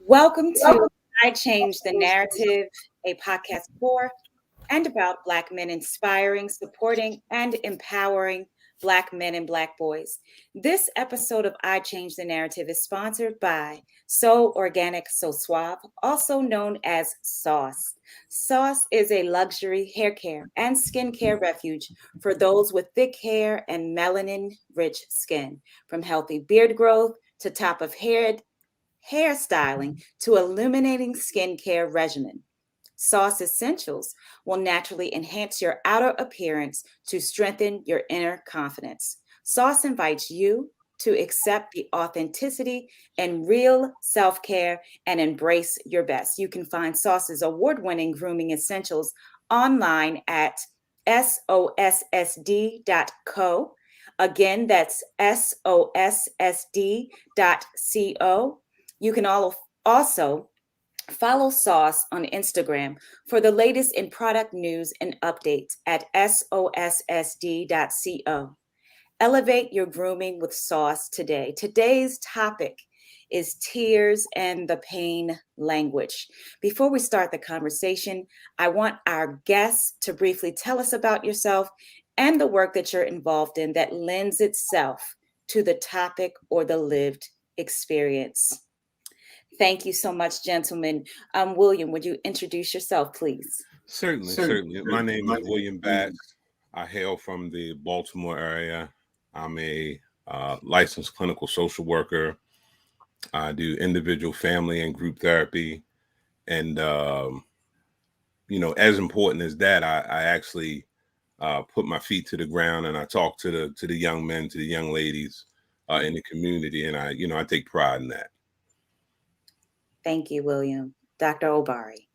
Welcome to I Change the Narrative, a podcast for and about Black men inspiring, supporting, and empowering Black men and Black boys. This episode of I Change the Narrative is sponsored by So Organic, So Suave, also known as Sauce. Sauce is a luxury hair care and skincare refuge for those with thick hair and melanin rich skin, from healthy beard growth to top of hairstyling to illuminating skincare regimen. Sauce Essentials will naturally enhance your outer appearance to strengthen your inner confidence. Sauce invites you to accept the authenticity and real self-care and embrace your best. You can find Sauce's award-winning grooming essentials online at sossd.co. Again, that's sossd.co. You can also follow Sauce on Instagram for the latest in product news and updates at sossd.co. Elevate your grooming with Sauce today. Today's topic is tears and the pain language. Before we start the conversation, I want our guests to briefly tell us about yourself and the work that you're involved in that lends itself to the topic or the lived experience. Thank you so much, gentlemen. William, would you introduce yourself, please? Certainly. My name is William Batts. I hail from the Baltimore area. I'm a licensed clinical social worker. I do individual, family, and group therapy. And, as important as that, I actually put my feet to the ground and I talk to the young men, to the young ladies in the community. And I take pride in that. Thank you, William. Dr. Obari.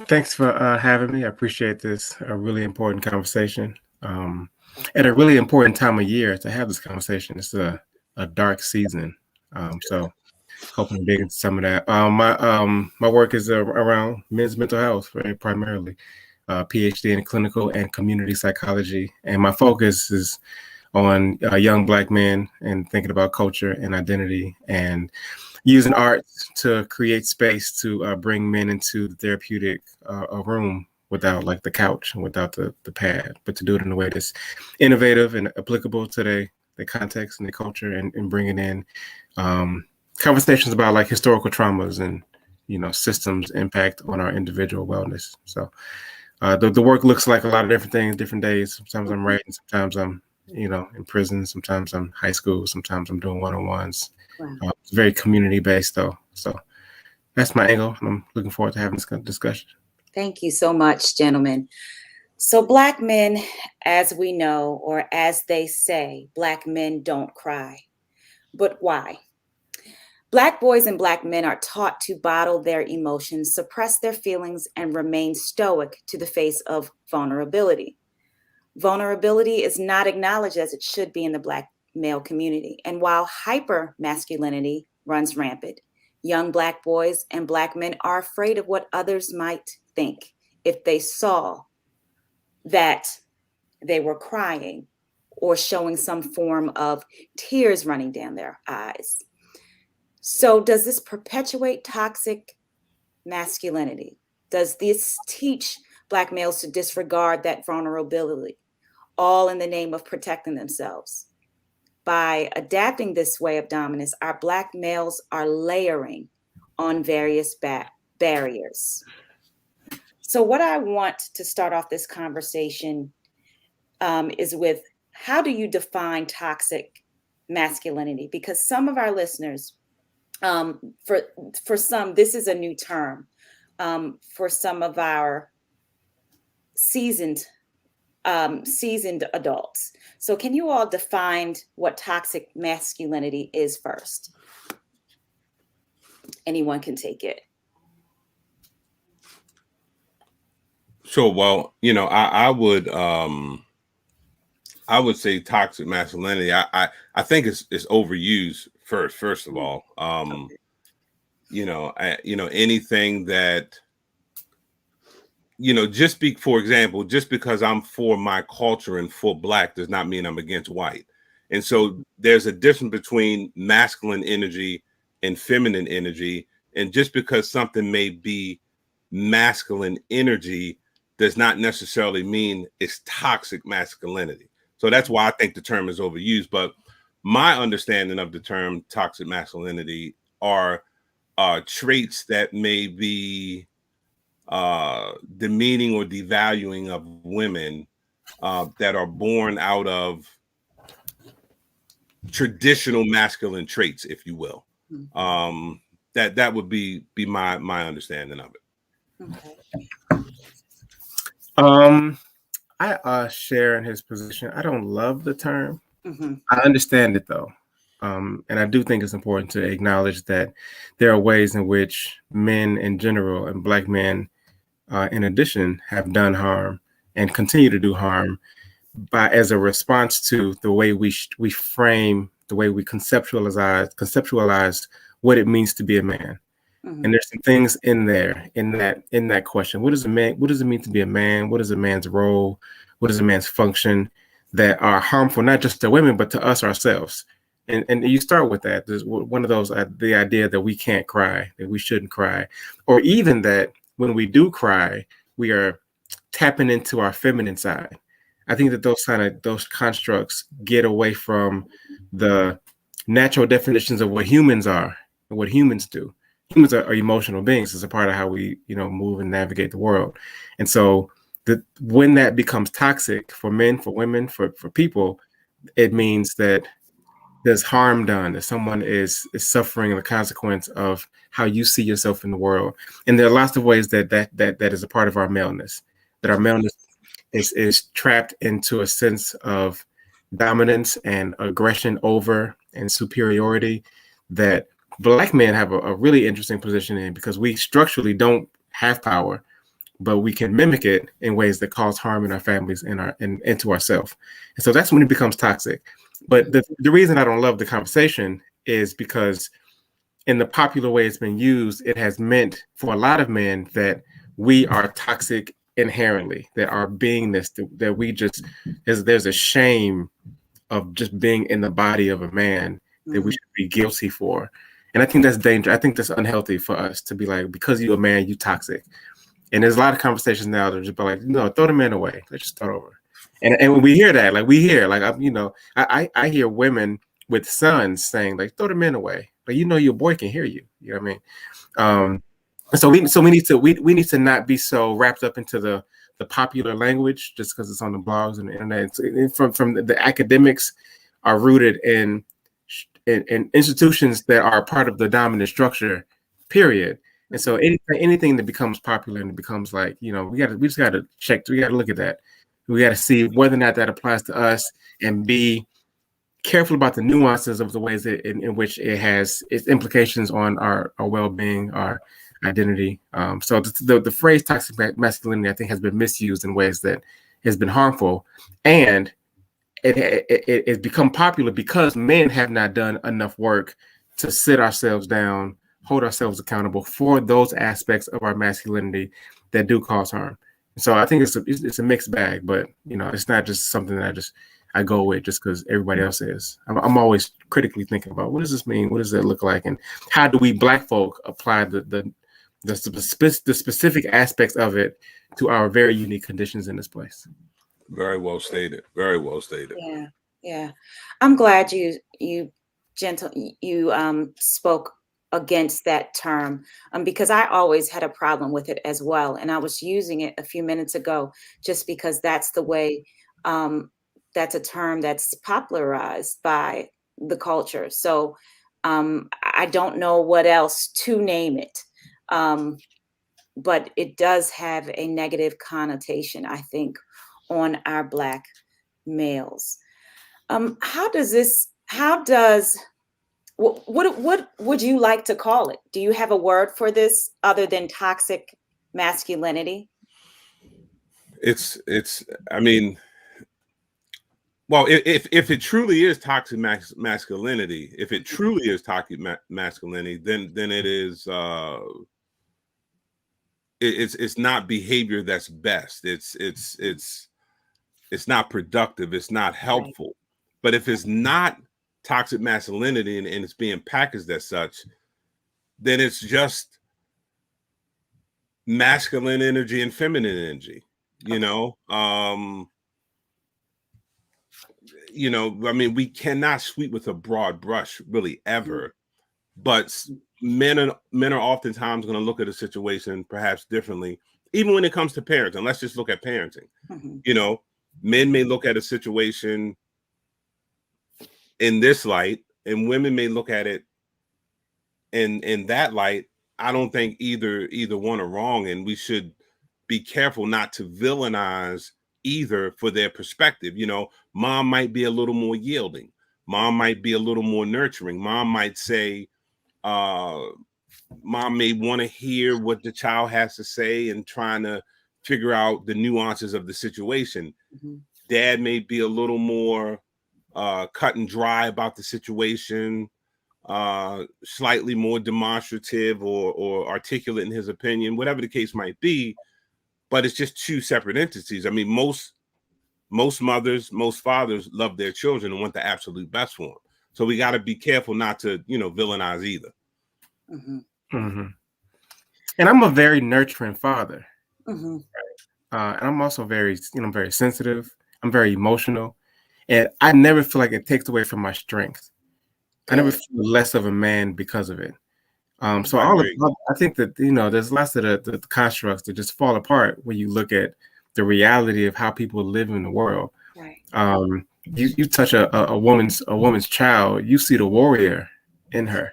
Thanks for having me. I appreciate this, a really important conversation. At a really important time of year to have this conversation. It's a dark season. So hoping to dig into some of that. My work is around men's mental health, right, primarily. PhD in clinical and community psychology. And my focus is on young Black men and thinking about culture and identity and using art to create space to bring men into the therapeutic room without like the couch and without the pad, but to do it in a way that's innovative and applicable to the context and the culture and bringing in conversations about like historical traumas and, systems impact on our individual wellness. So the work looks like a lot of different things, different days. Sometimes I'm writing, sometimes I'm, in prison, sometimes I'm high school, sometimes I'm doing one-on-ones. Wow. It's very community-based, though. So that's my angle. I'm looking forward to having this discussion. Thank you so much, gentlemen. So Black men, as we know, or as they say, Black men don't cry. But why? Black boys and Black men are taught to bottle their emotions, suppress their feelings, and remain stoic to the face of vulnerability. Vulnerability is not acknowledged as it should be in the Black male community. And while hyper masculinity runs rampant, young Black boys and Black men are afraid of what others might think if they saw that they were crying or showing some form of tears running down their eyes. So does this perpetuate toxic masculinity? Does this teach Black males to disregard that vulnerability, all in the name of protecting themselves? By adapting this way of dominance, our Black males are layering on various barriers. So what I want to start off this conversation is with, how do you define toxic masculinity? Because some of our listeners, for some, this is a new term. For some of our seasoned adults. So can you all define what toxic masculinity is first? Anyone can take it. Sure. Well, I would say toxic masculinity. I think it's overused first of all. Anything that, for example, just because I'm for my culture and for Black does not mean I'm against white. And so there's a difference between masculine energy and feminine energy. And just because something may be masculine energy does not necessarily mean it's toxic masculinity. So that's why I think the term is overused. But my understanding of the term toxic masculinity are traits that may be demeaning or devaluing of women that are born out of traditional masculine traits, if you will. That would be my understanding of it. Okay. I share in his position. I don't love the term. I understand it though. And I do think it's important to acknowledge that there are ways in which men in general and Black men, in addition, have done harm and continue to do harm as a response to the way we frame, the way we conceptualize what it means to be a man. And there's some things in there, in that question. What does it mean to be a man? What is a man's role? What is a man's function, that are harmful, not just to women, but to us ourselves? And you start with that. There's one of those, the idea that we can't cry, that we shouldn't cry, or even that when we do cry, we are tapping into our feminine side. I think that those constructs get away from the natural definitions of what humans are and what humans do. Humans are emotional beings. It's a part of how we, move and navigate the world. And so when that becomes toxic for men, for women, for people, it means that there's harm done, that someone is suffering the consequence of how you see yourself in the world. And there are lots of ways that is a part of our maleness, that our maleness is trapped into a sense of dominance and aggression over and superiority that Black men have a really interesting position in, because we structurally don't have power, but we can mimic it in ways that cause harm in our families and to ourselves. And so that's when it becomes toxic. But the reason I don't love the conversation is because in the popular way it's been used, it has meant for a lot of men that we are toxic inherently, that our beingness, that we just, there's a shame of just being in the body of a man that we should be guilty for. And I think that's dangerous. I think that's unhealthy for us to be like, because you're a man, you toxic. And there's a lot of conversations now that are just like, throw the man away. Let's just start over. And when we hear that, I hear women with sons saying, like, throw the men away. But your boy can hear you. You know what I mean? So we need to not be so wrapped up into the popular language just because it's on the blogs and the internet. From the academics are rooted in institutions that are part of the dominant structure, period. And so anything that becomes popular and it becomes like, we just got to check, we got to look at that. We got to see whether or not that applies to us, and be careful about the nuances of the ways in which it has its implications on our well-being, our identity. So the phrase toxic masculinity, I think, has been misused in ways that has been harmful. And it's become popular because men have not done enough work to sit ourselves down, hold ourselves accountable for those aspects of our masculinity that do cause harm. So I think it's a mixed bag, but it's not just something that I go with just because everybody else is. I'm always critically thinking about, what does this mean? What does that look like? And how do we Black folk apply the specific aspects of it to our very unique conditions in this place? Very well stated. Very well stated. Yeah. I'm glad you spoke against that term, because I always had a problem with it as well. And I was using it a few minutes ago just because that's the way, that's a term that's popularized by the culture. So I don't know what else to name it. But it does have a negative connotation, I think, on our Black males. What would you like to call it? Do you have a word for this other than toxic masculinity? I mean, well, if it truly is toxic masculinity, if it truly is toxic masculinity, then it is it's not behavior that's best. It's not productive. It's not helpful. Right. But if it's not toxic masculinity and it's being packaged as such, then it's just masculine energy and feminine energy, you know. I mean, we cannot sweep with a broad brush really ever, but men are oftentimes going to look at a situation perhaps differently, even when it comes to parenting. Let's just look at parenting. You know, men may look at a situation in this light, and women may look at it in that light. I don't think either one are wrong, and we should be careful not to villainize either for their perspective. You know, mom might be a little more yielding, mom might be a little more nurturing, mom might say, mom may want to hear what the child has to say and trying to figure out the nuances of the situation. Dad may be a little more cut and dry about the situation, slightly more demonstrative or articulate in his opinion, whatever the case might be. But it's just two separate entities. I mean, most mothers, most fathers love their children and want the absolute best for them. So we got to be careful not to, villainize either. And I'm a very nurturing father. And I'm also very, very sensitive. I'm very emotional. And I never feel like it takes away from my strength. I never feel less of a man because of it. So I think that, there's lots of the constructs that just fall apart when you look at the reality of how people live in the world. Right. You touch a woman's child, you see the warrior in her,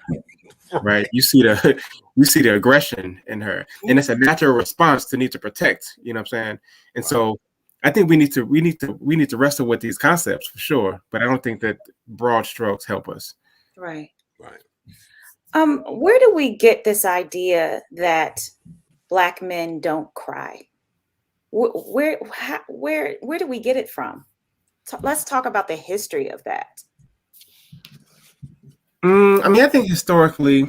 right? You see the aggression in her, and it's a natural response to need to protect. You know what I'm saying? And so I think we need to wrestle with these concepts for sure, but I don't think that broad strokes help us. Right. Where do we get this idea that Black men don't cry? Where do we get it from? Let's talk about the history of that. I mean, I think historically,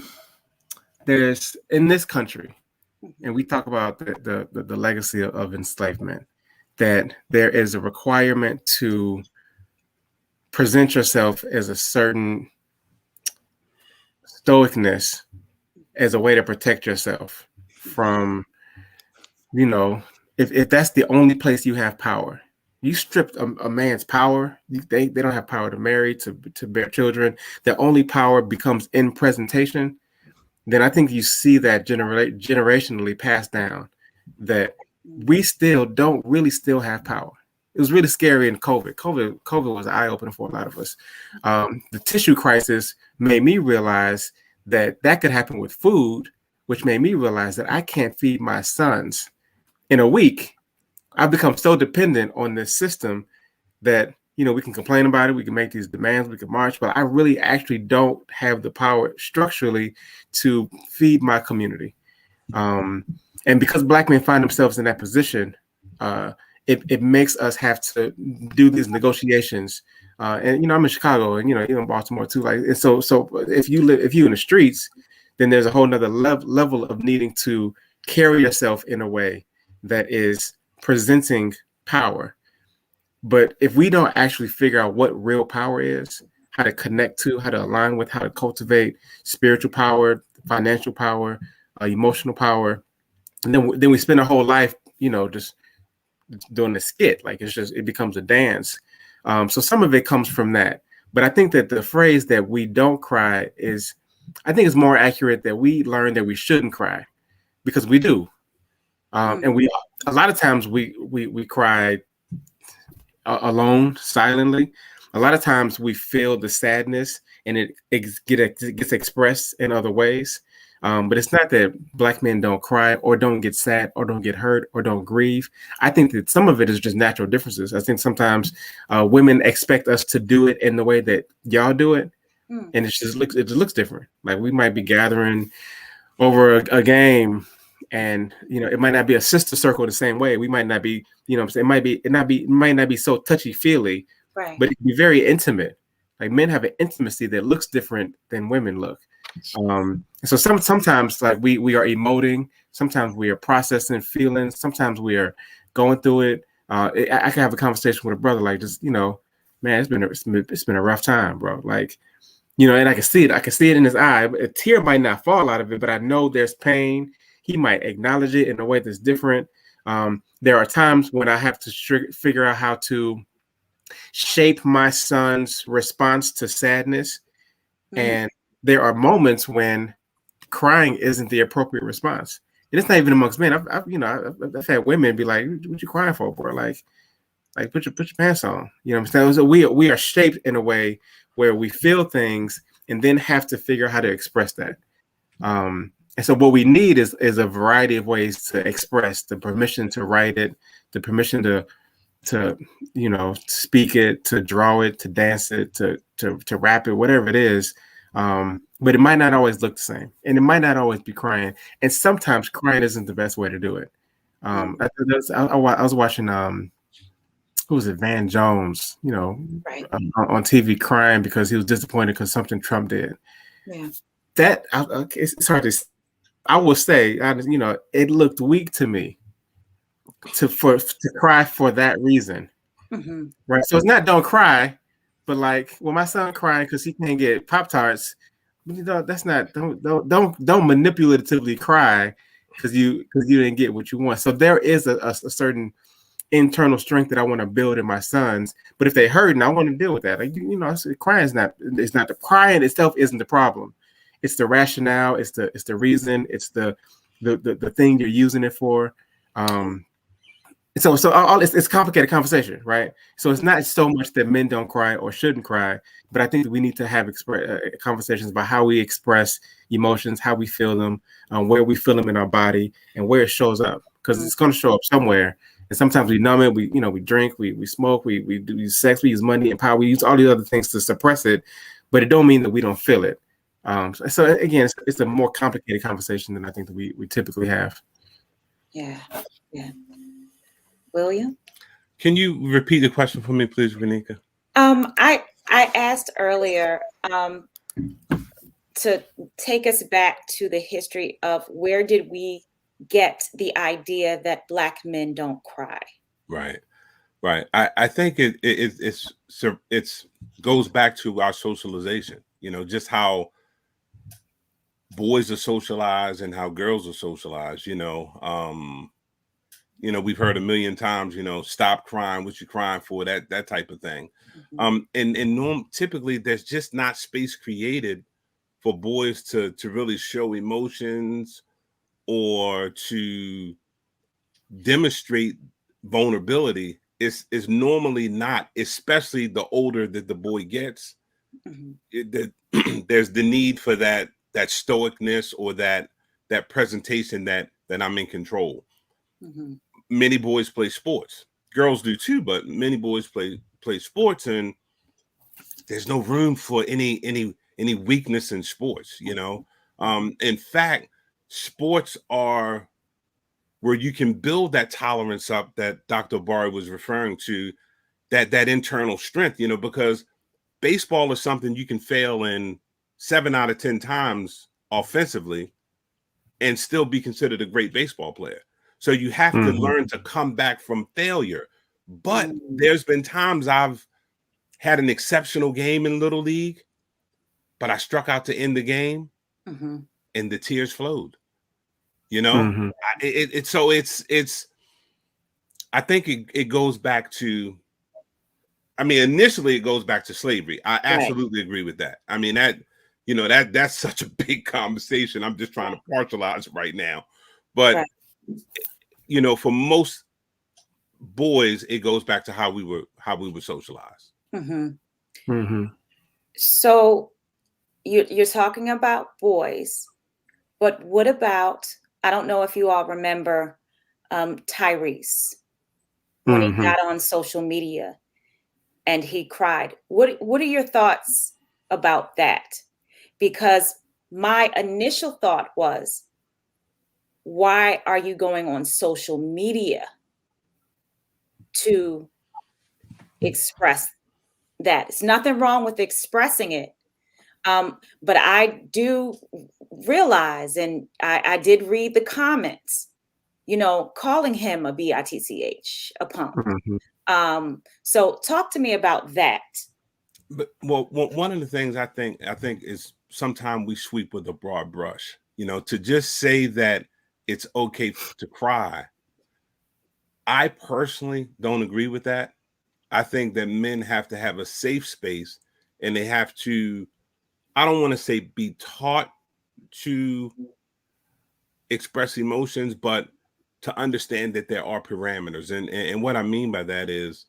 there's in this country, and we talk about the legacy of enslavement, that there is a requirement to present yourself as a certain stoicness as a way to protect yourself from, if that's the only place you have power. You stripped a man's power. They don't have power to marry, to bear children. Their only power becomes in presentation. Then I think you see that generationally passed down, that we still don't really still have power. It was really scary in COVID. COVID was an eye-opener for a lot of us. The tissue crisis made me realize that could happen with food, which made me realize that I can't feed my sons in a week. I've become so dependent on this system that, we can complain about it. We can make these demands. We can march, but I really actually don't have the power structurally to feed my community. And because Black men find themselves in that position, it makes us have to do these negotiations. And, I'm in Chicago and, in Baltimore too. Like, and so if you're in the streets, then there's a whole nother level of needing to carry yourself in a way that is presenting power. But if we don't actually figure out what real power is, how to connect to, how to align with, how to cultivate spiritual power, financial power, emotional power, and then we spend our whole life, just doing a skit. Like it becomes a dance. So some of it comes from that. But I think that the phrase that we don't cry is more accurate, that we learn that we shouldn't cry, because we do. And a lot of times we cry alone, silently. A lot of times we feel the sadness and it gets expressed in other ways. But it's not that Black men don't cry or don't get sad or don't get hurt or don't grieve. I think that some of it is just natural differences. I think sometimes women expect us to do it in the way that y'all do it. And it just looks different. Like we might be gathering over a game, and it might not be a sister circle the same way. We might not be, it might not be so touchy feely, right? But it can be very intimate. Like men have an intimacy that looks different than women look. So sometimes like we are emoting, sometimes we are processing feelings, sometimes we are going through it. I can have a conversation with a brother like, just man, it's been a rough time, bro. Like you know, and I can see it. I can see it in his eye. A tear might not fall out of it, but I know there's pain. He might acknowledge it in a way that's different. There are times when I have to figure out how to shape my son's response to sadness. And there are moments when crying isn't the appropriate response. And it's not even amongst men. I've had women be like, "What you crying for, bro? Like put your pants on." You know what I'm saying? So we are shaped in a way where we feel things and then have to figure out how to express that. And so what we need is a variety of ways to express, the permission to write it, the permission to speak it, to draw it, to dance it, to rap it, whatever it is. But it might not always look the same, and it might not always be crying. And sometimes crying isn't the best way to do it. I was watching who was it, Van Jones, Right. on TV crying because he was disappointed because something Trump did. Yeah. It's hard to. I will say, it looked weak to me to cry for that reason. Right. So it's not don't cry, but like when my son crying because he can't get Pop-Tarts, that's not don't manipulatively cry because you didn't get what you want. So there is a certain internal strength that I want to build in my sons. But if they hurt and I want to deal with that, crying is not the crying itself isn't the problem. It's the rationale, it's the reason, it's the thing you're using it for. So it's a complicated conversation, right? So it's not so much that men don't cry or shouldn't cry, but I think that we need to have conversations about how we express emotions, how we feel them, where we feel them in our body, and where it shows up, because it's going to show up somewhere. And sometimes we numb it. We drink, we smoke, we use sex, we use money and power, we use all these other things to suppress it, but it don't mean that we don't feel it. So again, it's a more complicated conversation than I think that we typically have. Yeah. William? Can you repeat the question for me, please, Renika? I asked earlier to take us back to the history of where did we get the idea that Black men don't cry? Right. I think it's goes back to our socialization. Just how boys are socialized and how girls are socialized. We've heard a million times, stop crying, what you crying for, that type of thing. And typically there's just not space created for boys to really show emotions or to demonstrate vulnerability. Is normally not, especially the older that the boy gets. There's the need for that stoicness or that presentation that I'm in control. Many boys play sports. Girls do too, but many boys play sports, and there's no room for any weakness in sports. In fact, sports are where you can build that tolerance up that Dr. Bari was referring to, that internal strength. Because baseball is something you can fail in 7 out of 10 times offensively and still be considered a great baseball player. So you have to learn to come back from failure. But there's been times I've had an exceptional game in Little League, but I struck out to end the game and the tears flowed. I think it goes back to, initially it goes back to slavery. I absolutely agree with that. That's such a big conversation. I'm just trying to partialize right now. But, for most boys, it goes back to how we were socialized. So you're talking about boys, but what about, I don't know if you all remember Tyrese when he got on social media and he cried. What are your thoughts about that? Because my initial thought was, why are you going on social media to express that? It's nothing wrong with expressing it. But I do realize, and I did read the comments, calling him a bitch, a punk. So talk to me about that. But well, one of the things I think is sometimes we sweep with a broad brush. To just say that it's okay to cry. I personally don't agree with that. I think that men have to have a safe space, and they have to, I don't want to say be taught to express emotions, but to understand that there are parameters. And what I mean by that is,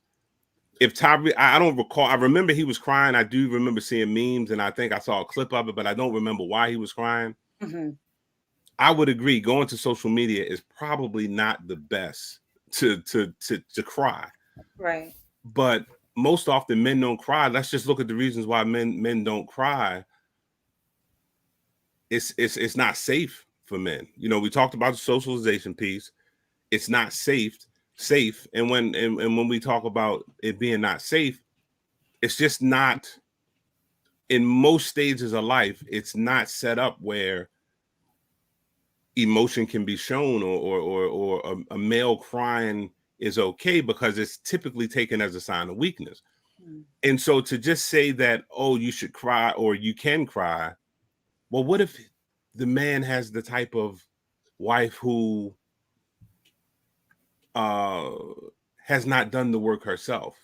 if Tyree, I don't recall, I remember he was crying. I do remember seeing memes, and I think I saw a clip of it, but I don't remember why he was crying. Mm-hmm. I would agree, going to social media is probably not the best to cry. Right. But most often men don't cry. Let's just look at the reasons why men don't cry. It's not safe for men. We talked about the socialization piece. It's not safe. And when we talk about it being not safe, it's just not, in most stages of life, it's not set up where emotion can be shown, or a male crying is okay, because it's typically taken as a sign of weakness. Mm. And so to just say that, oh, you should cry or you can cry, well, what if the man has the type of wife who has not done the work herself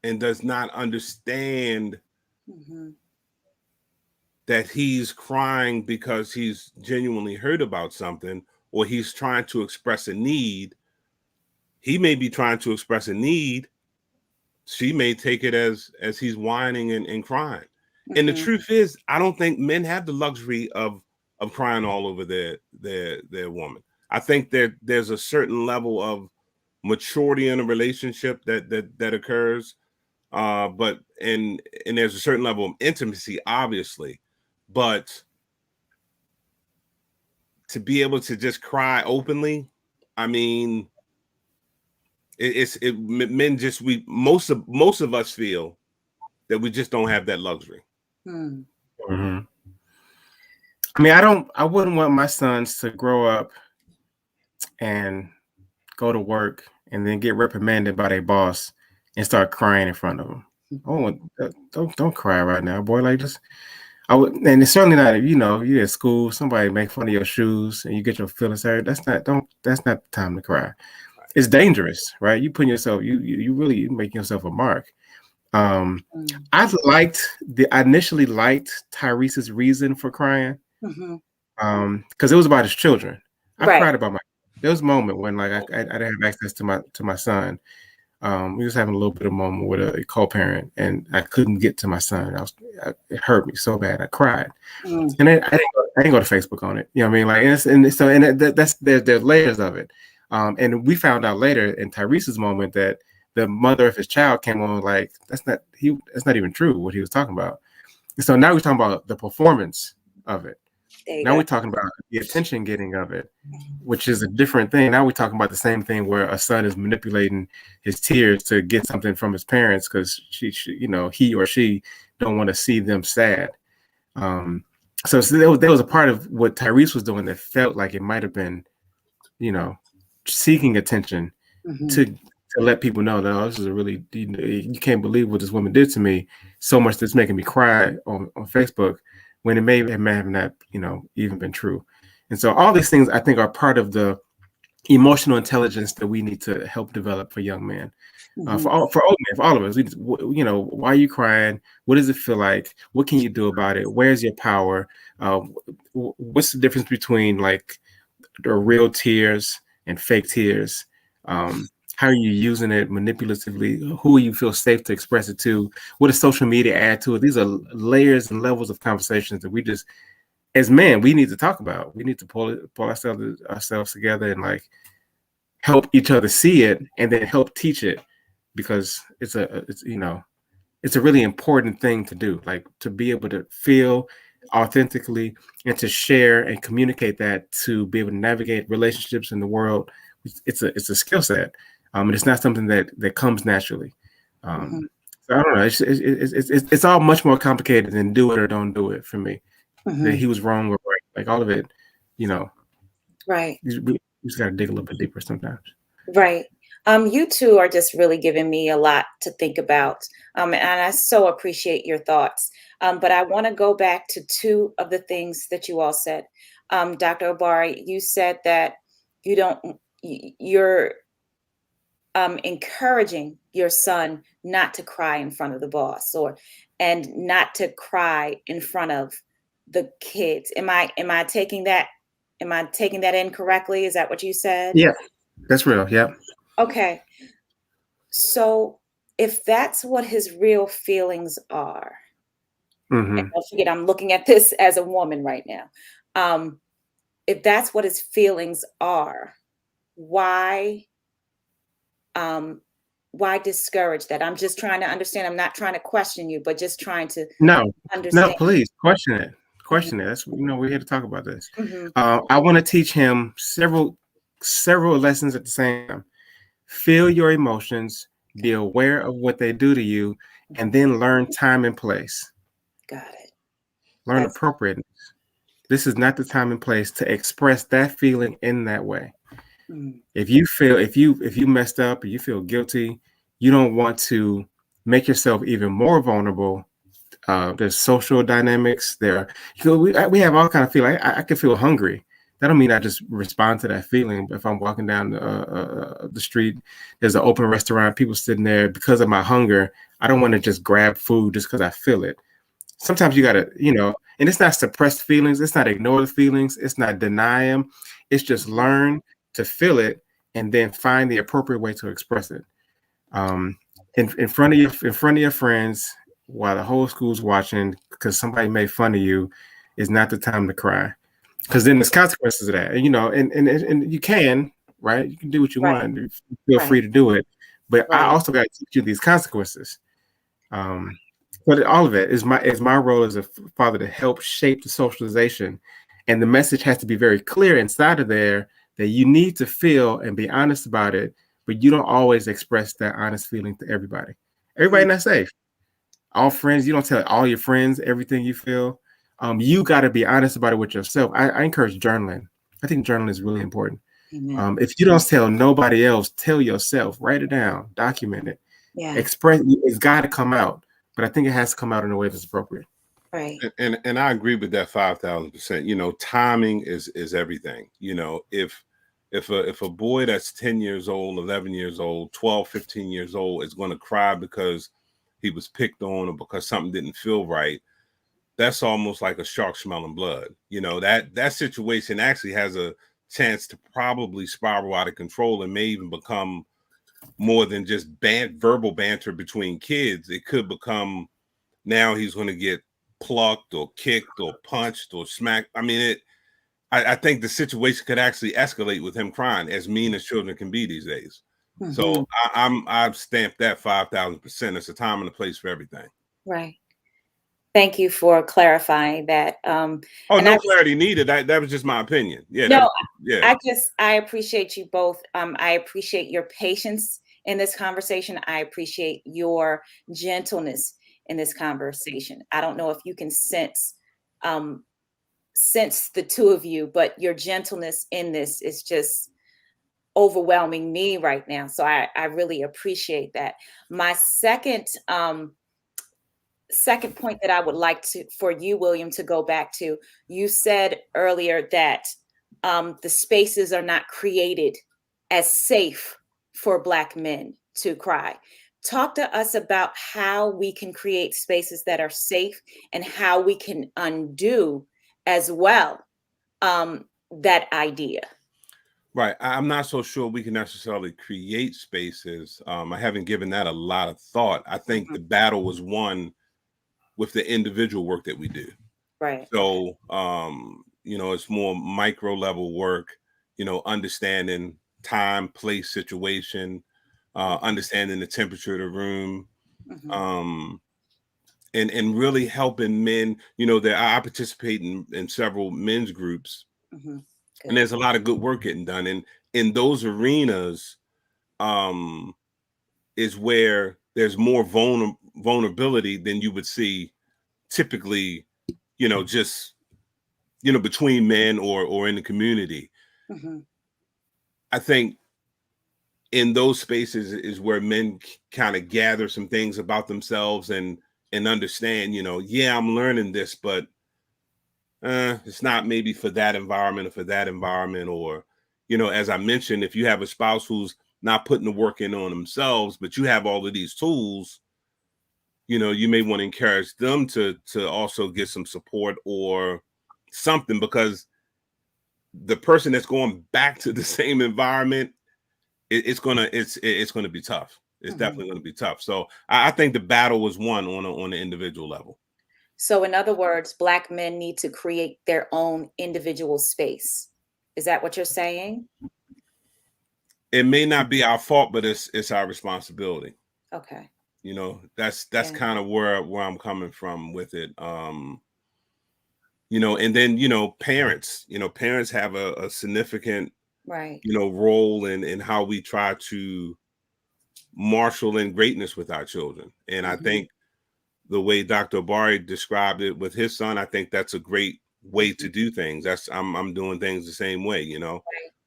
and does not understand Mm-hmm. that he's crying because he's genuinely hurt about something, or he's trying to express a need. He may be trying to express a need. She may take it as he's whining and crying. Mm-hmm. And the truth is, I don't think men have the luxury of crying all over their woman. I think that there's a certain level of maturity in a relationship that occurs, but and there's a certain level of intimacy, obviously, but to be able to just cry openly, I mean, men just, most of us feel that we just don't have that luxury. Mm. Mm-hmm. I mean, I wouldn't want my sons to grow up and go to work and then get reprimanded by their boss and start crying in front of them. Oh, don't cry right now, boy. Like, just, I would, and it's certainly not, you're at school, somebody make fun of your shoes and you get your feelings hurt. That's not the time to cry. It's dangerous, right? You putting yourself, you really making yourself a mark. I initially liked Tyrese's reason for crying. Mm-hmm. Because it was about his children. I Right. cried about there was a moment when, like, I didn't have access to my son. We was having a little bit of moment with a co-parent, and I couldn't get to my son. It hurt me so bad. I cried, and then I didn't go to Facebook on it. You know what I mean? Like, there's layers of it. And we found out later in Tyrese's moment that the mother of his child came on like, that's not even true what he was talking about. And so now we're talking about the performance of it. Now we're talking about the attention getting of it, which is a different thing. Now we're talking about the same thing where a son is manipulating his tears to get something from his parents because he or she don't want to see them sad. So there was a part of what Tyrese was doing that felt like it might have been, seeking attention to let people know that, oh, this is a really, you can't believe what this woman did to me so much that's making me cry on Facebook, when it may have not, even been true. And so all these things, I think, are part of the emotional intelligence that we need to help develop for young men. For all men, for all of us, why are you crying? What does it feel like? What can you do about it? Where's your power? What's the difference between, like, the real tears and fake tears? How are you using it manipulatively? Who you feel safe to express it to? What does social media add to it? These are layers and levels of conversations that we just, as men, we need to talk about. We need to pull ourselves together and, like, help each other see it and then help teach it, because it's a really important thing to do, like, to be able to feel authentically and to share and communicate that, to be able to navigate relationships in the world. It's a skill set. And it's not something that comes naturally. So I don't know. It's all much more complicated than do it or don't do it for me. That he was wrong or right. Like, all of it, Right. we just got to dig a little bit deeper sometimes. Right. You two are just really giving me a lot to think about. And I so appreciate your thoughts. But I want to go back to two of the things that you all said. Dr. Obari, you said that you don't, you're encouraging your son not to cry in front of the boss, or and not to cry in front of the kids. Am I taking that, am I taking that in correctly? Is that what you said? Yeah, that's real. Yep. Okay. So if that's what his real feelings are, and Hmm. don't forget, I'm looking at this as a woman right now. Um, if that's what his feelings are, why um why discourage that? I'm just trying to understand. I'm not trying to question you, but just trying to No, no, understand. please question it. Mhm, Question it. That's, we're here to talk about this. mhm, I want to teach him several lessons at the same time. Feel your emotions, be got aware of what they do to you, it, and mhm, then learn time and place. got it. Learn That's appropriateness. This is not the time and place to express that feeling in that way. mm, If you feel if you messed up or you feel guilty, you don't want to make yourself even more vulnerable. There's social dynamics there. We have all kind of feeling. I can feel hungry. That don't mean I just respond to that feeling. If I'm walking down the street, there's an open restaurant, people sitting there, because of my hunger, I don't want to just grab food just because I feel it. Sometimes you gotta, and it's not suppressed feelings. It's not ignore the feelings. It's not deny them. It's just mhm, learn to feel it and then find the appropriate way to express it. Um, in front of your friends while the whole school's watching because somebody made fun of you is not the time to cry, because then there's consequences of that. And you can, right, you can do what you right, want. You feel right, free to do it, but I right. also got to teach you these consequences. um, but all of it is my role as a father to help shape the socialization, and the message has to be very clear inside of there that you need to feel and be honest about it, but you don't always express that honest feeling to everybody. Everybody Mhm, not safe. All friends, you don't tell all your friends everything you feel. You got to be honest about it with yourself. I encourage journaling. I think journaling is really important. amen. If you don't tell nobody else, tell yourself. Write it down, document it, Yeah, express. It's got to come out, but I think it has to come out in a way that's appropriate. right. And I agree with that 5,000%. Timing is everything. If a boy that's 10 years old, 11 years old, 12, 15 years old is going to cry because he was picked on or because something didn't feel right, that's almost like a shark smelling blood. That situation actually has a chance to probably spiral out of control and may even become more than just verbal banter between kids. It could become, now he's going to get plucked or kicked or punched or smacked. I mean, I think the situation could actually escalate with him crying, as mean as children can be these days. So Mhm, I've stamped that 5,000%. It's a time and a place for everything. right. Thank you for clarifying that. Oh, And I no clarity needed. That was just my opinion. Yeah, that no, was, yeah. I appreciate you both. I appreciate your patience in this conversation. I appreciate your gentleness in this conversation. I don't know if you can um, sense the two of you, but your gentleness in this is just overwhelming me right now. So I really appreciate that. My second point that I would like to for you, William, to go back to, you said earlier that the spaces are not created as safe for Black men to cry. Talk to us about how we can create spaces that are safe and how we can undo as well that idea. Right. I'm not so sure we can necessarily create spaces. I haven't given that a lot of thought. I think Mhm. the battle was won with the individual work that we do. Right. So, it's more micro level work, understanding time, place, situation, understanding the temperature of the room, Mhm. um, and really helping men. That I participate in several men's groups, Mhm. and Good. there's a lot of good work getting done. And in those arenas, um, is where there's more vulnerability than you would see typically, just between men or in the community. Mhm. I think in those spaces is where men kind of gather some things about themselves and understand, yeah, I'm learning this, but it's not maybe for that environment or for that environment. Or, as I mentioned, if you have a spouse who's not putting the work in on themselves, but you have all of these tools, you may want to encourage them to also get some support or something, because the person that's going back to the same environment, it's gonna be tough. It's definitely gonna be tough. So I think the battle was won on the individual level. So in other words, Black men need to create their own individual space. Is that what you're saying? It may not be our fault, but it's our responsibility. Okay. That's Yeah. kind of where I'm coming from with it. And then parents have a significant Right. role in how we try to marshal in greatness with our children. And I think the way Dr. Abari described it with his son, I think that's a great way to do things. I'm doing things the same way.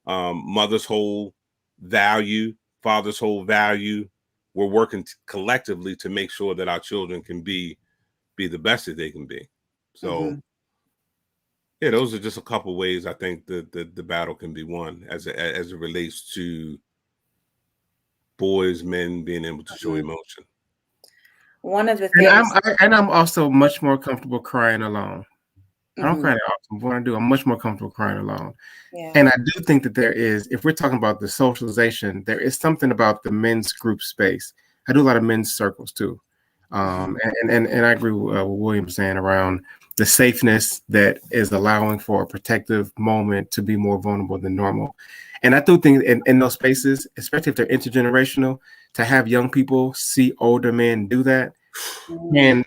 Mother's whole value, father's whole value. We're working collectively to make sure that our children can be the best that they can be. So yeah, those are just a couple ways I think the battle can be won as it relates to boys, men being able to show emotion. One of the things, I'm also much more comfortable crying alone. I don't cry that often, but when I do, I'm much more comfortable crying alone. yeah. And I do think that there is, if we're talking about the socialization, there is something about the men's group space. I do a lot of men's circles too. And I agree with what William was saying around the safeness that is allowing for a protective moment to be more vulnerable than normal. And I do think in those spaces, especially if they're intergenerational, to have young people see older men do that, and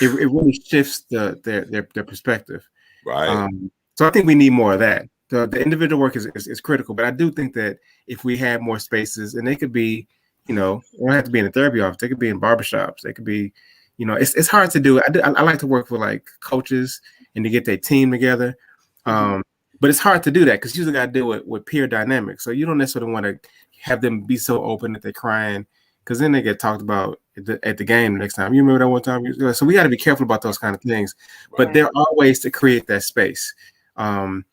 it really shifts their perspective. Right. So I think we need more of that. The individual work is critical, but I do think that if we had more spaces, and they could be, they don't have to be in a therapy office. They could be in barbershops. They could be, it's hard to do. I like to work with like coaches and to get their team together. But it's hard to do that because you usually got to deal with peer dynamics. So you don't necessarily want to have them be so open that they're crying, because then they get talked about at the game the next time. You remember that one time? So we got to be careful about those kind of things. But there are ways to create that space. And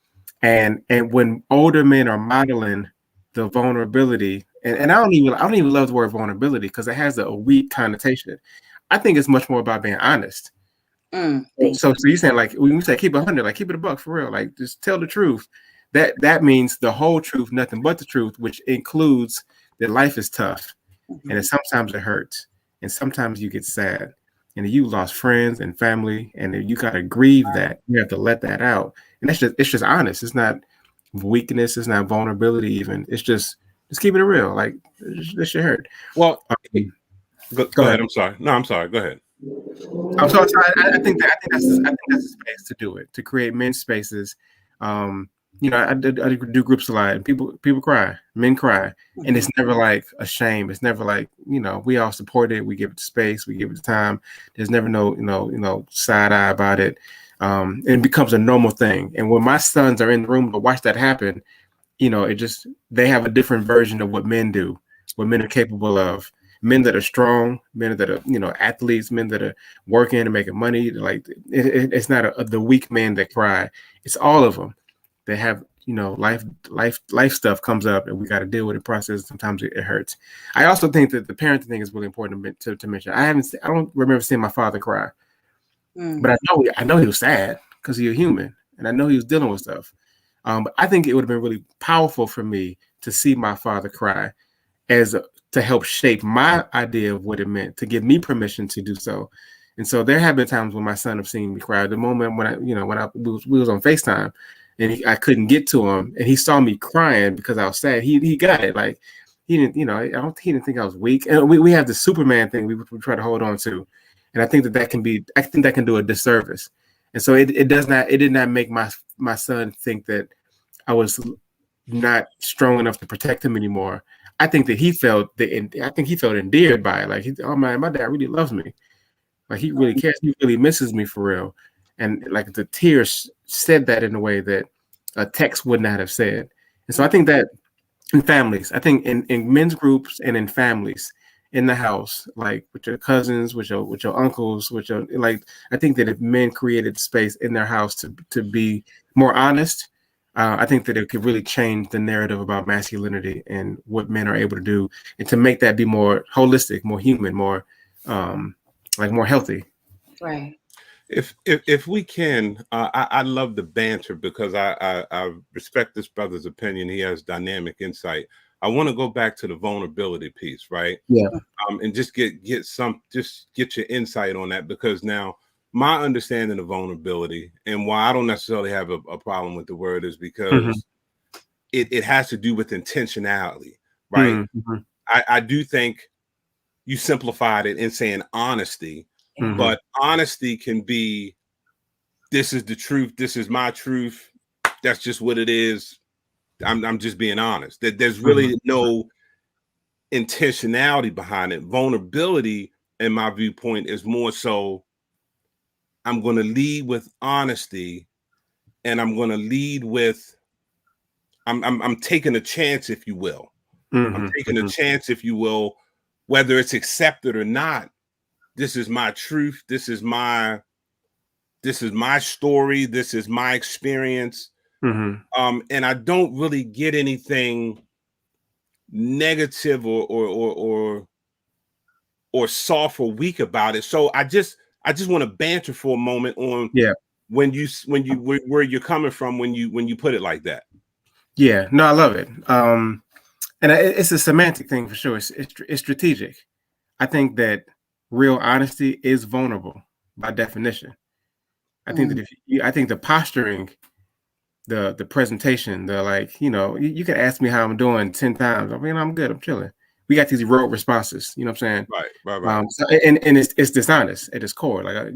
when older men are modeling the vulnerability, and I don't even love the word vulnerability because it has a weak connotation. I think it's much more about being honest. So you're saying, like, when we say keep 100, like keep it a buck for real, like just tell the truth. That means the whole truth, nothing but the truth, which includes that life is tough, and that sometimes it hurts, and sometimes you get sad, and you lost friends and family, and you gotta grieve that. You have to let that out, and it's just honest. It's not weakness. It's not vulnerability. Even it's just keeping it real. Like this shit hurt. Well, go ahead. I'm sorry. No, I'm sorry. Go ahead. I'm so sorry. I think that's the space to do it, to create men's spaces. I do groups a lot, and people cry, men cry, and it's never like a shame. It's never like, we all support it. We give it space. We give it time. There's never no side eye about it. And it becomes a normal thing. And when my sons are in the room to watch that happen, they have a different version of what men do, what men are capable of. Men that are strong, men that are, athletes, men that are working and making money. Like it's not the weak men that cry. It's all of them. They have, life stuff comes up, and we got to deal with it, process. Sometimes it hurts. I also think that the parenting thing is really important to mention. I don't remember seeing my father cry, but I know he was sad because he was human, and I know he was dealing with stuff. But I think it would have been really powerful for me to see my father cry to help shape my idea of what it meant, to give me permission to do so. And so there have been times when my son have seen me cry. The moment when we was on FaceTime, and I couldn't get to him, and he saw me crying because I was sad. He got it. Like he didn't, he didn't think I was weak. And we have the Superman thing we try to hold on to, and I think that can do a disservice. And so it did not make my son think that I was not strong enough to protect him anymore. I think that he felt endeared by it. Like, oh man, my dad really loves me. Like he really cares. He really misses me for real. And like the tears said that in a way that a text would not have said. And so I think that in families. I think in men's groups and in families in the house, like with your cousins, with your uncles, with your like. I think that if men created space in their house to be more honest, I think that it could really change the narrative about masculinity and what men are able to do, and to make that be more holistic, more human, more like more healthy. Right. If we can, I love the banter because I respect this brother's opinion. He has dynamic insight. I want to go back to the vulnerability piece, right? Yeah. And just get your insight on that, because now my understanding of vulnerability and why I don't necessarily have a problem with the word is because it has to do with intentionality, right? Mm-hmm. I do think you simplified it in saying honesty, Mm-hmm. but honesty can be, this is the truth, this is my truth, that's just what it is. I'm just being honest. That there's really no intentionality behind it. Vulnerability, in my viewpoint, is more so I'm going to lead with honesty, and I'm going to lead with I'm taking a chance, if you will. I'm taking a chance, if you will, whether it's accepted or not. This is my truth. This is my story. This is my experience. And I don't really get anything negative or soft or weak about it. So I just want to banter for a moment on where you're coming from when you put it like that. Yeah, no, I love it. And it's a semantic thing for sure. It's strategic. I think that real honesty is vulnerable by definition. I think that I think the posturing, the presentation, the like, you can ask me how I'm doing 10 times. I mean, I'm good. I'm chilling. We got these rote responses. You know what I'm saying? Right. So, and it's dishonest at its core. Like, I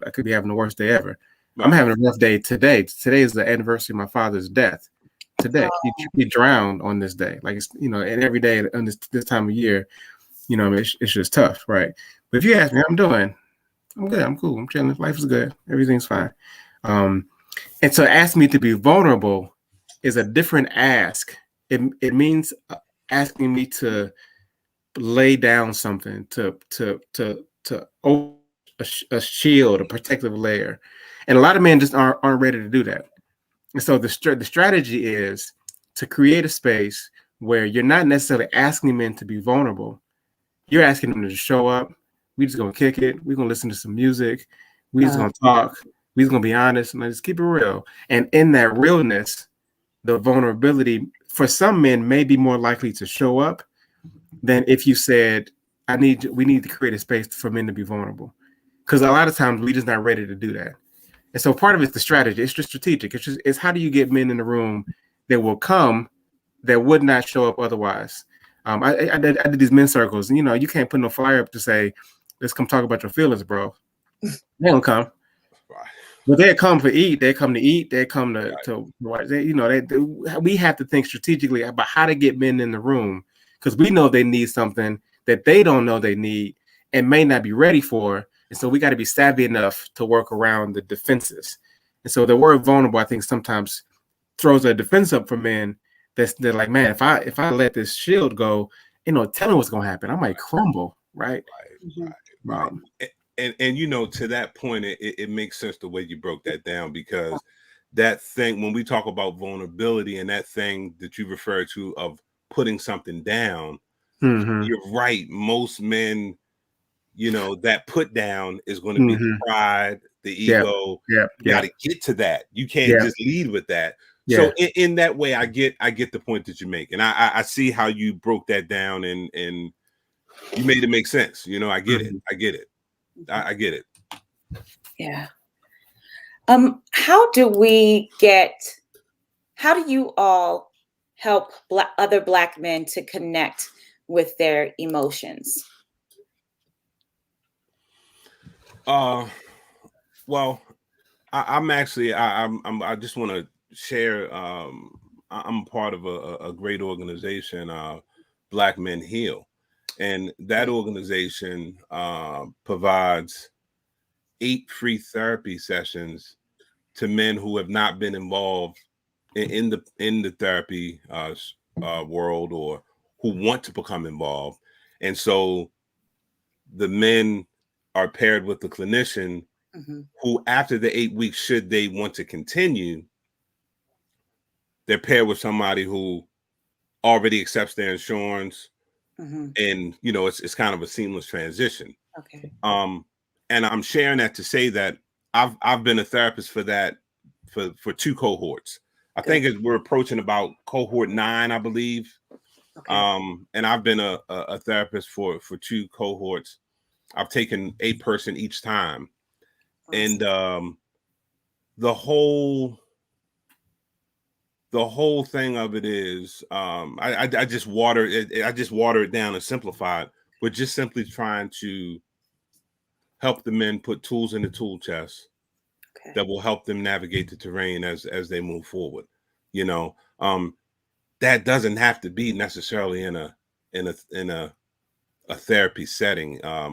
could be having the worst day ever. Right. I'm having a rough day today. Today is the anniversary of my father's death. Today, he drowned on this day. Like, it's, and every day on this time of year, it's just tough, right? But if you ask me how I'm doing, I'm good. I'm cool. I'm chilling. Life is good. Everything's fine. And so ask me to be vulnerable is a different ask. It means asking me to lay down something, to open a shield, a protective layer. And a lot of men just aren't ready to do that. And so the strategy is to create a space where you're not necessarily asking men to be vulnerable. You're asking them to show up. We just gonna kick it. We're gonna listen to some music. We just gonna talk. We just gonna be honest and just keep it real. And in that realness, the vulnerability for some men may be more likely to show up than if you said, we need to create a space for men to be vulnerable. Because a lot of times we just not ready to do that. And so part of it's the strategy. It's just strategic. It's how do you get men in the room that will come that would not show up otherwise. I did these men's circles, and you can't put no flyer up to say, "Let's come talk about your feelings, bro." They don't come, but they come to eat. They come to eat. They come to we have to think strategically about how to get men in the room, because we know they need something that they don't know they need and may not be ready for, and so we got to be savvy enough to work around the defenses. And so the word vulnerable, I think, sometimes throws a defense up for men. They're like, man, if I let this shield go, telling what's gonna happen, I might crumble, right? Right. And to that point, it makes sense the way you broke that down, because that thing, when we talk about vulnerability and that thing that you refer to of putting something down, you're right. Most men, that put down is going to be the pride, the ego. You got to get to that. You can't just lead with that. So in that way, I get the point that you make, and I see how you broke that down, and you made it make sense. I get it. I get it. I get it. Yeah. How do you all help other Black men to connect with their emotions? Well, I just want to share. I'm part of a great organization, Black Men Heal, and that organization provides 8 free therapy sessions to men who have not been involved in the therapy world or who want to become involved. And so the men are paired with the clinician who, after the 8 weeks, should they want to continue, they're paired with somebody who already accepts their insurance. And, you know, it's kind of a seamless transition. Okay. And I'm sharing that to say that I've been a therapist for that for 2 cohorts. I think we're approaching about cohort 9, I believe. Okay. And I've been a therapist for 2 cohorts. I've taken a person each time. Awesome. And the whole thing of it is I just water it down and simplify it. We're just simply trying to help the men put tools in the tool chest that will help them navigate the terrain as they move forward. You know, that doesn't have to be necessarily in a therapy setting. I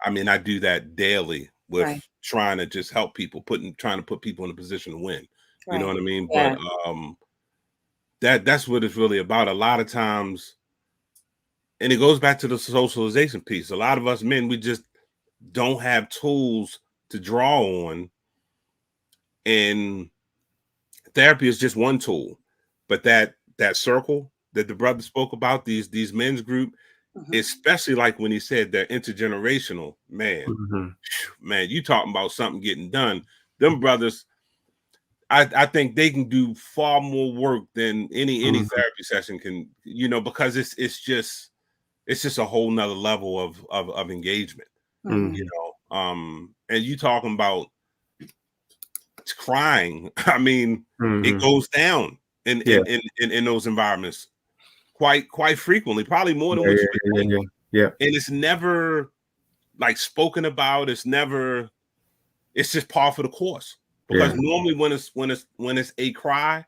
mean, I do that daily with trying to just help people, trying to put people in a position to win. You know what I mean? Yeah. But that's what it's really about. A lot of times, and it goes back to the socialization piece. A lot of us men, we just don't have tools to draw on, and therapy is just one tool. But that circle that the brother spoke about, these men's group, especially like when he said they're intergenerational, man, man, you talking about something getting done. Them brothers, I think they can do far more work than any therapy session can, you know, because it's just a whole nother level of engagement, you know. And you talking about crying. I mean, it goes down in those environments quite frequently, probably more than what you would think. And it's never like spoken about. It's just par for the course. Because normally when it's a cry,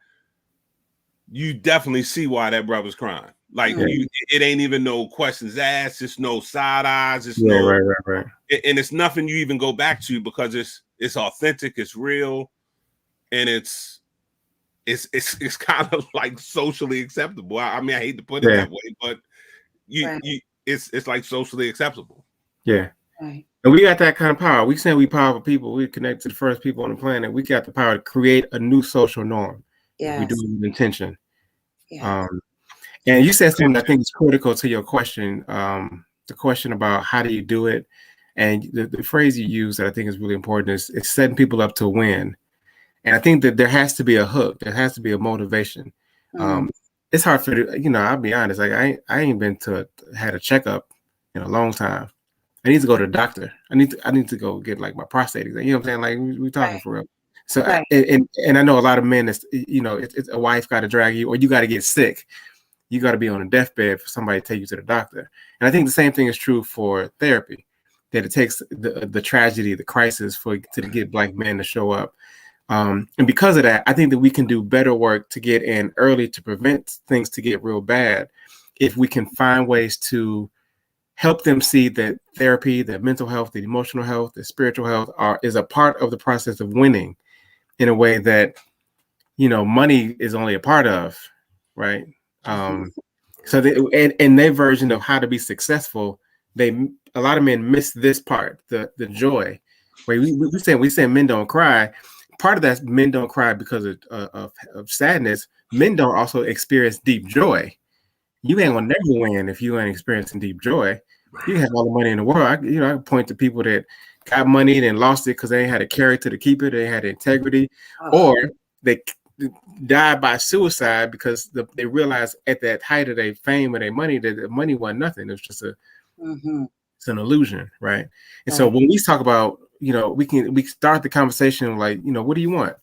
you definitely see why that brother's crying. Like it ain't even no questions asked. It's no side eyes. It's right. And it's nothing you even go back to because it's authentic. It's real, and it's kind of like socially acceptable. I mean, I hate to put it that way, but it's like socially acceptable. Yeah. Right. And we got that kind of power. We say we powerful people. We connect to the first people on the planet. We got the power to create a new social norm. If we do it with intention. Yeah. And you said something I think is critical to your question. The question about how do you do it, and the phrase you use that I think is really important is setting people up to win. And I think that there has to be a hook. There has to be a motivation. It's hard for I'll be honest. Like I ain't had a checkup in a long time. I need to go to the doctor. I need to go get like my prostate exam. You know what I'm saying? Like we talking for real. So and I know a lot of men. It's a wife got to drag you, or you got to get sick. You got to be on a deathbed for somebody to take you to the doctor. And I think the same thing is true for therapy. That it takes the tragedy, the crisis to get Black men to show up. And because of that, I think that we can do better work to get in early to prevent things to get real bad if we can find ways to help them see that therapy, that mental health, the emotional health, the spiritual health is a part of the process of winning in a way that, money is only a part of, right? So in their version of how to be successful, a lot of men miss this part, the joy. Where we say men don't cry. Part of that, men don't cry because of sadness. Men don't also experience deep joy. You ain't gonna never win if you ain't experiencing deep joy. You have all the money in the world. I point to people that got money and then lost it because they ain't had a character to keep it. They had integrity, or they died by suicide because they realized at that height of their fame and their money that the money wasn't nothing. It was just it's an illusion, right? And so when we talk about, we start the conversation like, what do you want?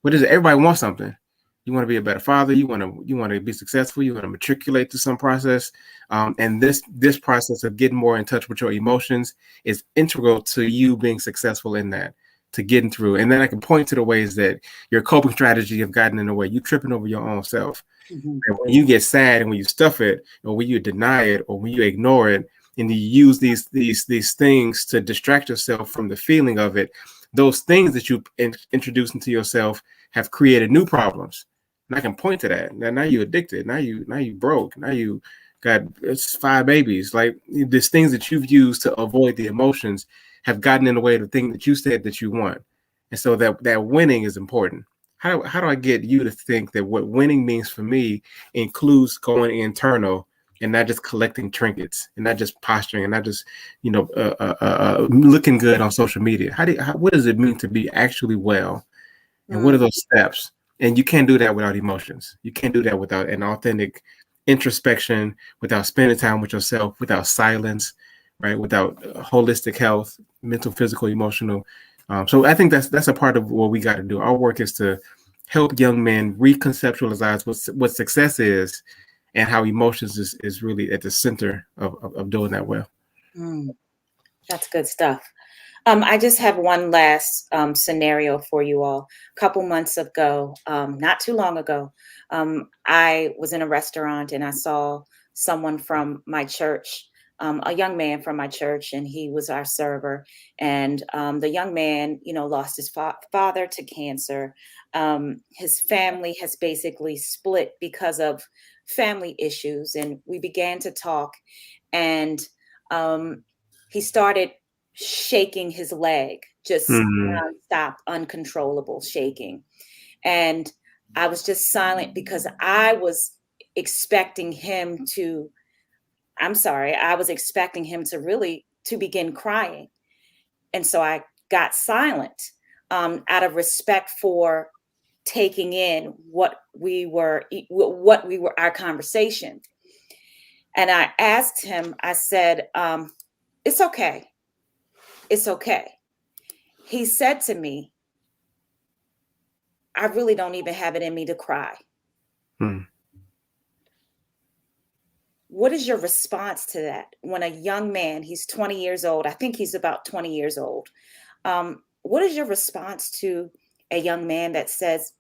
What is it? Everybody wants something. You want to be a better father. You want to be successful. You want to matriculate to some process. And this process of getting more in touch with your emotions is integral to you being successful in that, to getting through. And then I can point to the ways that your coping strategy have gotten in the way. You tripping over your own self. And when you get sad and when you stuff it, or when you deny it, or when you ignore it, and you use these things to distract yourself from the feeling of it, those things that you introduce into yourself have created new problems. And I can point to that. Now you addicted. Now you broke. Now you got 5 babies. Like these things that you've used to avoid the emotions have gotten in the way of the thing that you said that you want. And so that winning is important. How do I get you to think that what winning means for me includes going internal and not just collecting trinkets and not just posturing and not just, looking good on social media? What does it mean to be actually well? And what are those steps? And you can't do that without emotions. You can't do that without an authentic introspection, without spending time with yourself, without silence, right? Without holistic health, mental, physical, emotional. So I think that's a part of what we got to do. Our work is to help young men reconceptualize what success is and how emotions is really at the center of doing that well. That's good stuff. I just have one last scenario for you all. A couple months ago, not too long ago, I was in a restaurant and I saw someone from my church, a young man from my church, and he was our server. And the young man, lost his father to cancer. His family has basically split because of family issues. And we began to talk, and he started shaking his leg, just nonstop, uncontrollable shaking. And I was just silent because I was expecting him to begin crying. And so I got silent out of respect for taking in our conversation. And I asked him, I said, it's okay. It's okay. He said to me, I really don't even have it in me to cry. What is your response to that? When a young man, he's 20 years old, I think he's about 20 years old. What is your response to a young man that says,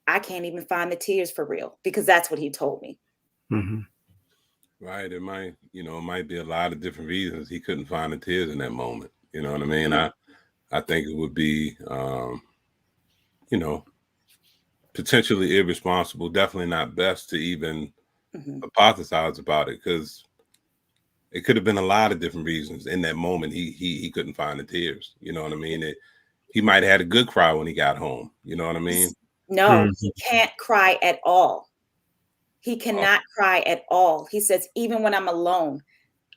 I can't even find the tears for real? Because that's what he told me. Right. It might be a lot of different reasons he couldn't find the tears in that moment. You know what I mean? I think it would be, potentially irresponsible, definitely not best to even hypothesize about it, because it could have been a lot of different reasons. In that moment, he couldn't find the tears. You know what I mean? He might have had a good cry when he got home. You know what I mean? No, he can't cry at all. He cannot cry at all. He says, even when I'm alone,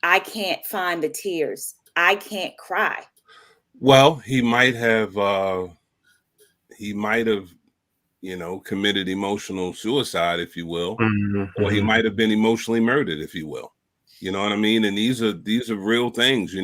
I can't find the tears. I can't cry. Well, he might have, committed emotional suicide, if you will, or he might have been emotionally murdered, if you will. You know what I mean? And these are real things.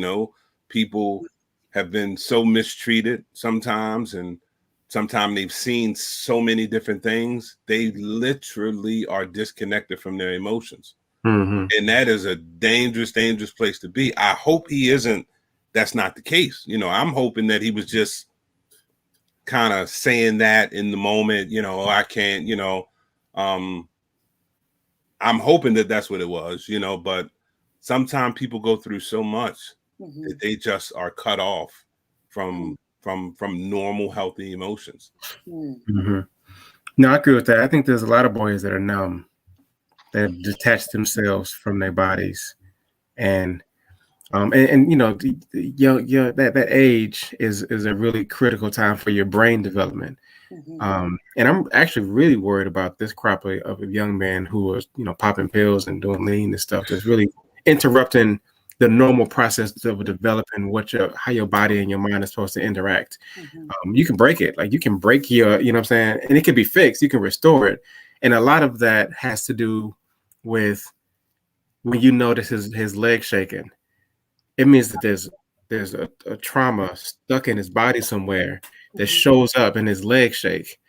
People have been so mistreated sometimes, and sometimes they've seen so many different things. They literally are disconnected from their emotions. And that is a dangerous, dangerous place to be. I hope he isn't. That's not the case. I'm hoping that he was just kind of saying that in the moment, I can't, I'm hoping that that's what it was, but sometimes people go through so much that they just are cut off from normal, healthy emotions. No, I agree with that. I think there's a lot of boys that are numb, that have detached themselves from their bodies, and that age is a really critical time for your brain development. And I'm actually really worried about this crop of young men who are popping pills and doing lean and stuff that's really interrupting the normal process of developing how your body and your mind is supposed to interact. You can break it, like you can break your, what I'm saying, and it can be fixed. You can restore it, and a lot of that has to do with when you notice his leg shaking. It means that there's a trauma stuck in his body somewhere that shows up in his leg shake.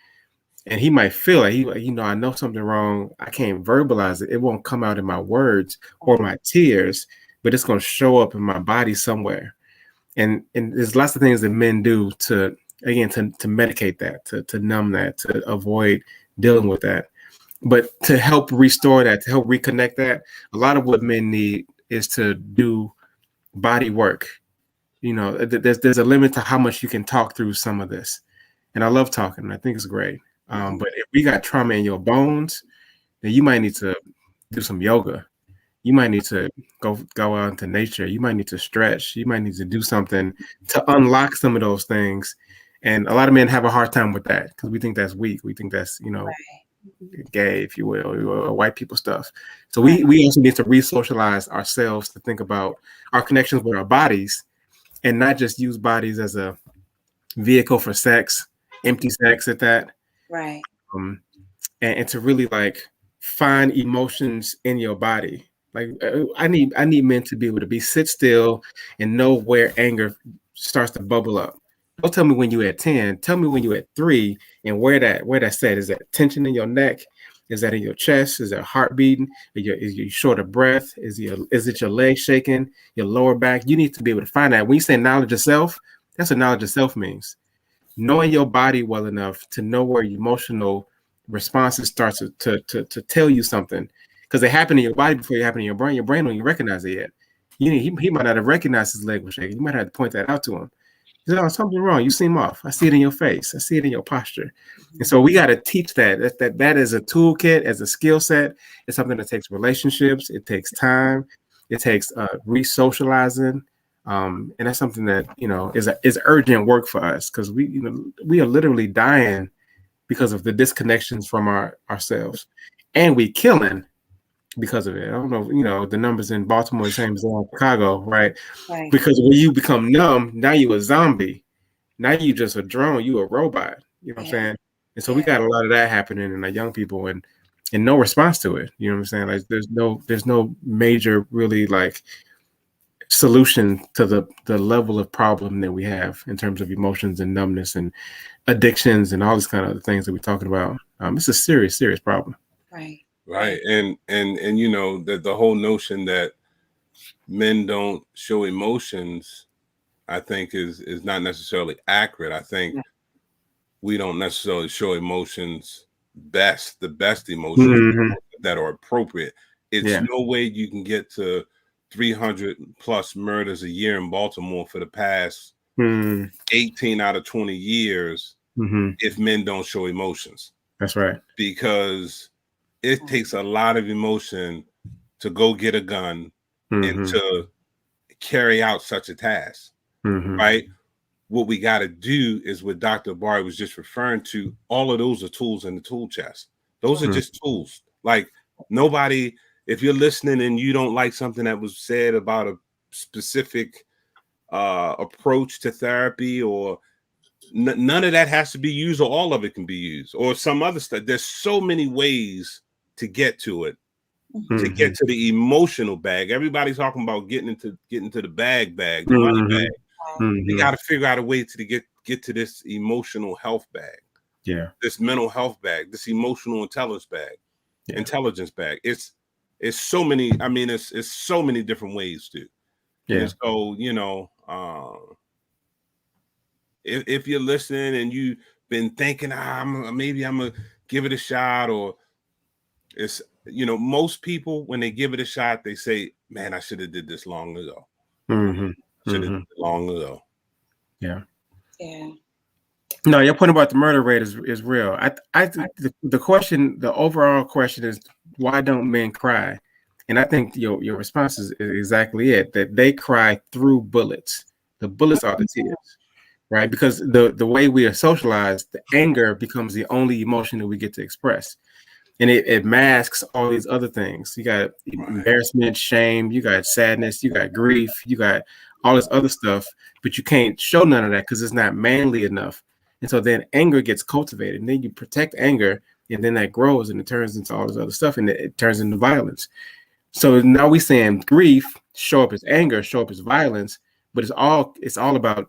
And he might feel like I know something wrong. I can't verbalize it. It won't come out in my words or my tears, but it's going to show up in my body somewhere. And there's lots of things that men do to medicate that, to numb that, to avoid dealing with that. But to help restore that, to help reconnect that, a lot of what men need is to do body work. There's a limit to how much you can talk through some of this. And I love talking. I think it's great. But if we got trauma in your bones, then you might need to do some yoga. You might need to go out into nature. You might need to stretch. You might need to do something to unlock some of those things. And a lot of men have a hard time with that because we think that's weak. We think that's, gay, if you will, or white people stuff. So we also need to re-socialize ourselves to think about our connections with our bodies and not just use bodies as a vehicle for sex, empty sex at that. Right. And to really like find emotions in your body. Like I need men to be able to sit still and know where anger starts to bubble up. Don't tell me when you're at 10. Tell me when you're at 3 and where that's at. Is that tension in your neck? Is that in your chest? Is that heart beating? Is you short of breath? Is it your leg shaking? Your lower back? You need to be able to find that. When you say knowledge of self, that's what knowledge of self means. Knowing your body well enough to know where your emotional responses start to tell you something, because they happen in your body before they happen in your brain. Your brain don't even recognize it yet. He might not have recognized his leg was shaking. You might have to point that out to him. He said, "Oh, something wrong. You seem off. I see it in your face. I see it in your posture." And so we got to teach that is a toolkit, as a skill set. It's something that takes relationships. It takes time. It takes re-socializing. And that's something that is urgent work for us, because we are literally dying because of the disconnections from ourselves, and we killing because of it. I don't know, the numbers in Baltimore, the same as in Chicago, right? Because when you become numb, now you a zombie. Now you just a drone. You a robot. You know what I'm saying? And so we got a lot of that happening in our young people, and no response to it. You know what I'm saying? Like there's no major really like solution to the level of problem that we have in terms of emotions and numbness and addictions and all these kind of things that we're talking about. It's a serious problem. Right. And the whole notion that men don't show emotions, I think is not necessarily accurate. I think we don't necessarily show emotions the best emotions that are appropriate. It's no way you can get to 300 plus murders a year in Baltimore for the past 18 out of 20 years if men don't show emotions. That's right. Because it takes a lot of emotion to go get a gun and to carry out such a task, right? What we got to do is what Dr. Barry was just referring to. All of those are tools in the tool chest. Those are just tools. Like nobody, if you're listening and you don't like something that was said about a specific approach to therapy, or none of that has to be used, or all of it can be used, or some other stuff. There's so many ways to get to it, to get to the emotional bag. Everybody's talking about getting into the bag, the money bag. We got to figure out a way to get to this emotional health bag. Yeah. This mental health bag, this emotional intelligence bag. It's so many. I mean, it's so many different ways to. Yeah. And so, if you're listening and you've been thinking, maybe I'm gonna give it a shot, or it's most people when they give it a shot, they say, "Man, I should have did this long ago. Should have did it long ago." Yeah. No, your point about the murder rate is real. The question, the overall question is, why don't men cry? And I think your response is exactly it. That they cry through bullets. The bullets are the tears. Right, because the way we are socialized, the anger becomes the only emotion that we get to express, and it masks all these other things. You got embarrassment, shame, you got sadness, you got grief, you got all this other stuff, but you can't show none of that because it's not manly enough. And so then anger gets cultivated, and then you protect anger, and then that grows and it turns into all this other stuff, and it turns into violence. So now we saying grief show up as anger, show up as violence, but it's all about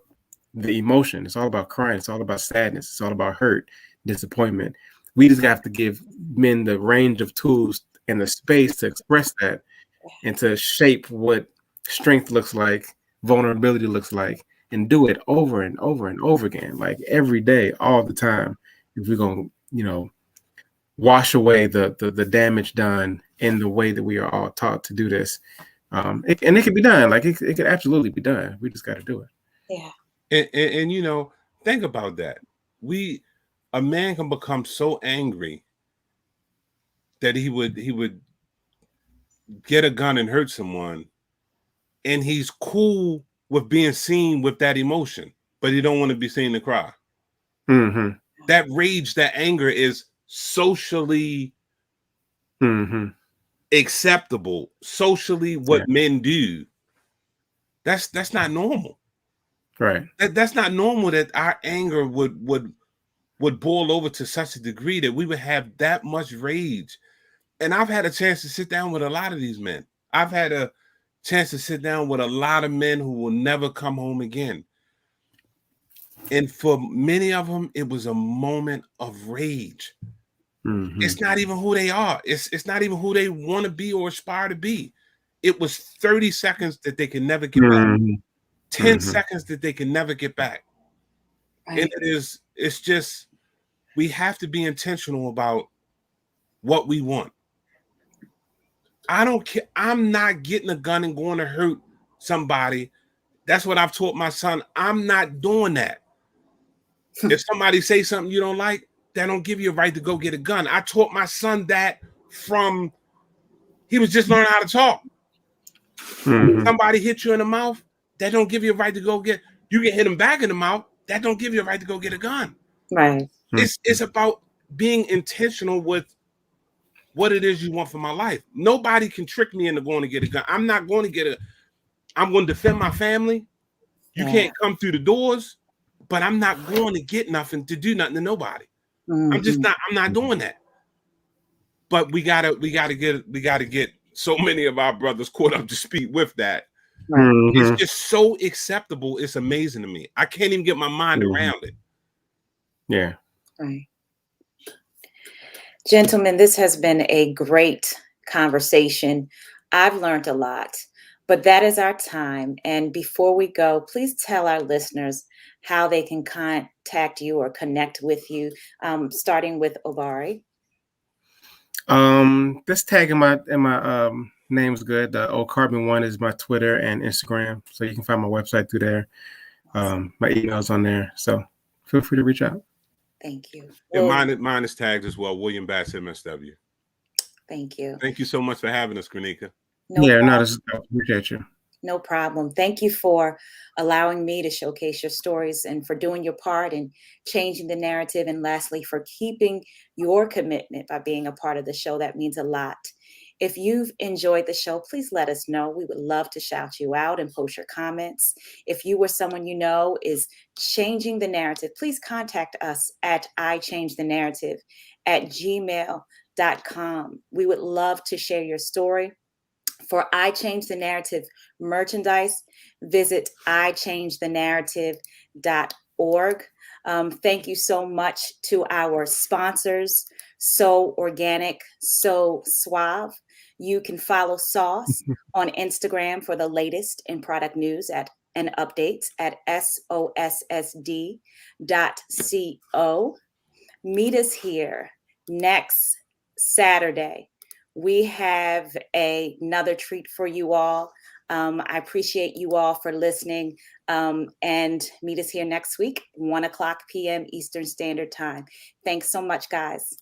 the emotion. It's all about crying. It's all about sadness. It's all about hurt, disappointment. We just have to give men the range of tools and the space to express that and to shape what strength looks like, vulnerability looks like, and do it over and over and over again, like every day, all the time. If we're going to, wash away the damage done in the way that we are all taught to do this. And it can be done. Like it could absolutely be done. We just got to do it. Yeah. And think about that. a man can become so angry that he would get a gun and hurt someone, and he's cool with being seen with that emotion, but he don't want to be seen to cry. Mm-hmm. That rage, that anger is socially acceptable, socially what men do. That's not normal. Right. That's not normal that our anger would boil over to such a degree that we would have that much rage. And I've had a chance to sit down with a lot of these men. I've had a chance to sit down with a lot of men who will never come home again. And for many of them, it was a moment of rage. Mm-hmm. It's not even who they are. It's not even who they want to be or aspire to be. It was 30 seconds that they can never get back. 10 seconds that they can never get back. Right. And it's just, we have to be intentional about what we want. I don't care. I'm not getting a gun and going to hurt somebody. That's what I've taught my son. I'm not doing that. If somebody say something you don't like, that don't give you a right to go get a gun. I taught my son that from he was just learning how to talk. Somebody hit you in the mouth, that don't give you a right to go get. You can hit him back in the mouth. That don't give you a right to go get a gun. Right. It's about being intentional with what it is you want for my life. Nobody can trick me into going to get a gun. I'm not going to get a. I'm going to defend my family. You can't come through the doors, but I'm not going to get nothing to do nothing to nobody. I'm just not. I'm not doing that. But we gotta get so many of our brothers caught up to speed with that. It's just so acceptable. It's amazing to me. I can't even get my mind around it. Yeah. Right. Gentlemen, this has been a great conversation. I've learned a lot, but that is our time. And before we go, please tell our listeners how they can contact you or connect with you, starting with Obari. This tag in my name's good. The Old Carbon one is my Twitter and Instagram, so you can find my website through there. My email's on there, so feel free to reach out. Thank you. And mine is tagged as well. William Bass, MSW. Thank you. Thank you so much for having us, Granika. I appreciate you. No problem. Thank you for allowing me to showcase your stories and for doing your part in changing the narrative. And lastly, for keeping your commitment by being a part of the show. That means a lot. If you've enjoyed the show, please let us know. We would love to shout you out and post your comments. If you or someone you know is changing the narrative, please contact us at iChangeTheNarrative@gmail.com. We would love to share your story. For I Change the Narrative merchandise, visit iChangeTheNarrative.org. Thank you so much to our sponsors, So Organic, So Suave. You can follow Sauce on Instagram for the latest in product news and updates at sossd.co. Meet us here next Saturday. We have another treat for you all. I appreciate you all for listening, and meet us here next week, 1:00 p.m. Eastern Standard Time. Thanks so much, guys.